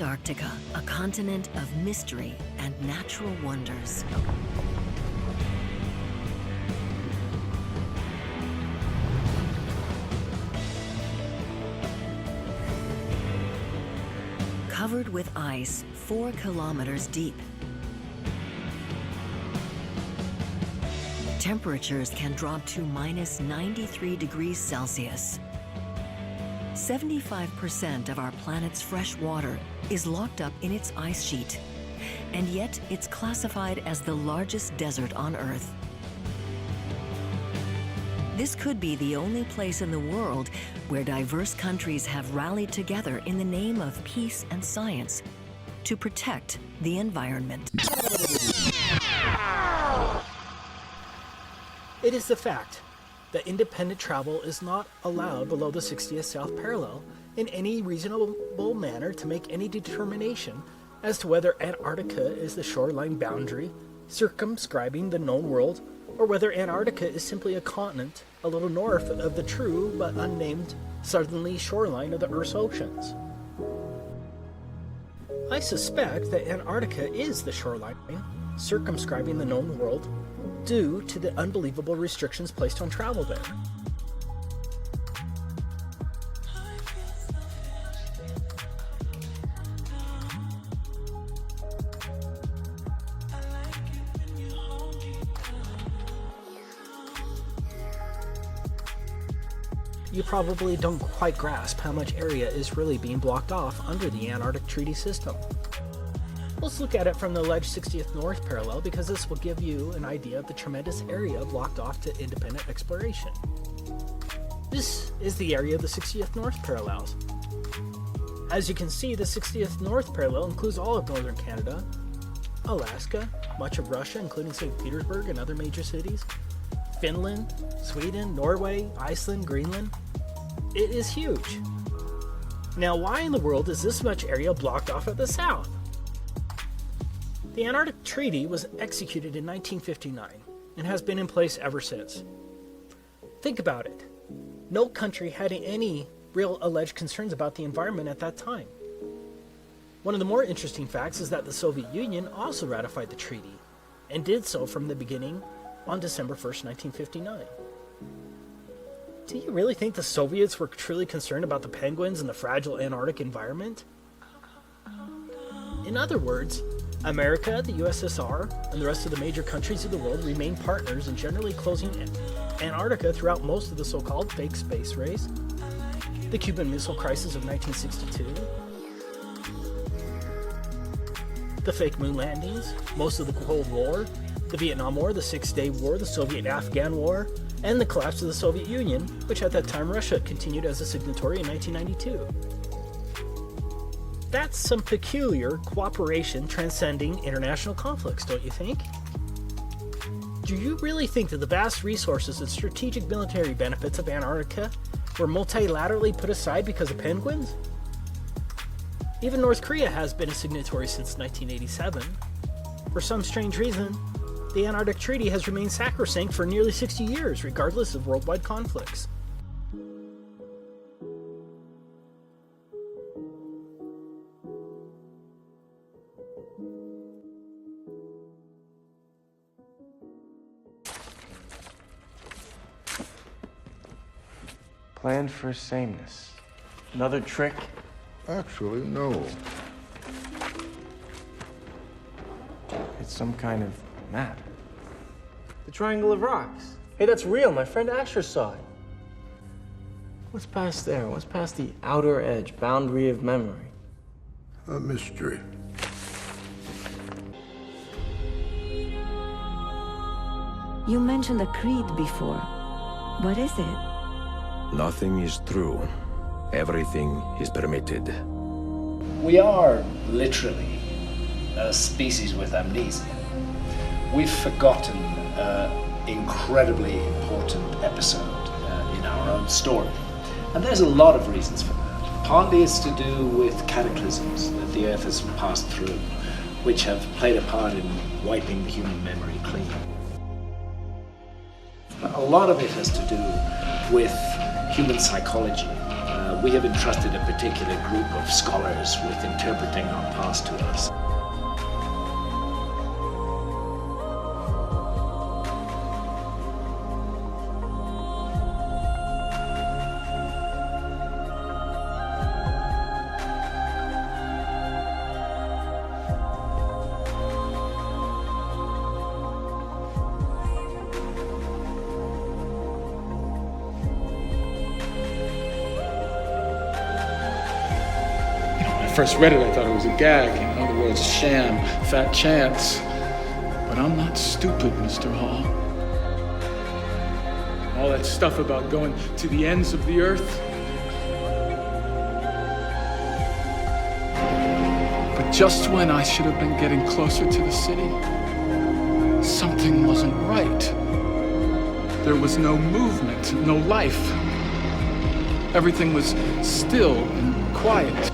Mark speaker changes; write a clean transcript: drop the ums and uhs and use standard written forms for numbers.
Speaker 1: Antarctica, a continent of mystery and natural wonders. Covered with ice 4 kilometers deep. Temperatures can drop to minus 93 degrees Celsius. 75% of our planet's fresh water is locked up in its ice sheet, and yet it's classified as the largest desert on Earth. This could be the only place in the world where diverse countries have rallied together in the name of peace and science to protect the environment.
Speaker 2: It is the fact that independent travel is not allowed below the 60th south parallel in any reasonable manner to make any determination as to whether Antarctica is the shoreline boundary circumscribing the known world, or whether Antarctica is simply a continent a little north of the true but unnamed southerly shoreline of the Earth's oceans. I suspect that Antarctica is the shoreline circumscribing the known world due to the unbelievable restrictions placed on travel there. You probably don't quite grasp how much area is really being blocked off under the Antarctic Treaty System. Let's look at it from the alleged 60th North parallel, because this will give you an idea of the tremendous area blocked off to independent exploration. This is the area of the 60th North parallels. As you can see, the 60th North parallel includes all of northern Canada, Alaska, much of Russia, including St. Petersburg and other major cities, Finland, Sweden, Norway, Iceland, Greenland. It is huge. Now, why in the world is this much area blocked off at the south? The Antarctic Treaty was executed in 1959 and has been in place ever since. Think about it. No country had any real alleged concerns about the environment at that time. One of the more interesting facts is that the Soviet Union also ratified the treaty, and did so from the beginning on December 1st, 1959. Do you really think the Soviets were truly concerned about the penguins and the fragile Antarctic environment? In other words, America, the USSR, and the rest of the major countries of the world remain partners in generally closing Antarctica throughout most of the so-called fake space race, the Cuban Missile Crisis of 1962, the fake moon landings, most of the Cold War, the Vietnam War, the Six-Day War, the Soviet-Afghan War, and the collapse of the Soviet Union, which at that time Russia continued as a signatory in 1992. That's some peculiar cooperation transcending international conflicts, don't you think? Do you really think that the vast resources and strategic military benefits of Antarctica were multilaterally put aside because of penguins? Even North Korea has been a signatory since 1987. For some strange reason, the Antarctic Treaty has remained sacrosanct for nearly 60 years, regardless of worldwide conflicts.
Speaker 3: Planned for sameness. Another trick?
Speaker 4: Actually, no.
Speaker 3: It's some kind of map.
Speaker 5: The Triangle of Rocks. Hey, that's real. My friend Asher saw it. What's past there? What's past the outer edge, boundary of memory?
Speaker 4: A mystery.
Speaker 6: You mentioned a creed before. What is it?
Speaker 7: Nothing is true. Everything is permitted.
Speaker 8: We are literally a species with amnesia. We've forgotten an incredibly important episode in our own story. And there's a lot of reasons for that. Partly it's to do with cataclysms that the Earth has passed through, which have played a part in wiping the human memory clean. A lot of it has to do with human psychology. We have entrusted a particular group of scholars with interpreting our past to us.
Speaker 9: First read it, I thought it was a gag, the world's a sham, fat chance. But I'm not stupid, Mr. Hall. All that stuff about going to the ends of the earth. But just when I should have been getting closer to the city, something wasn't right. There was no movement, no life. Everything was still and quiet.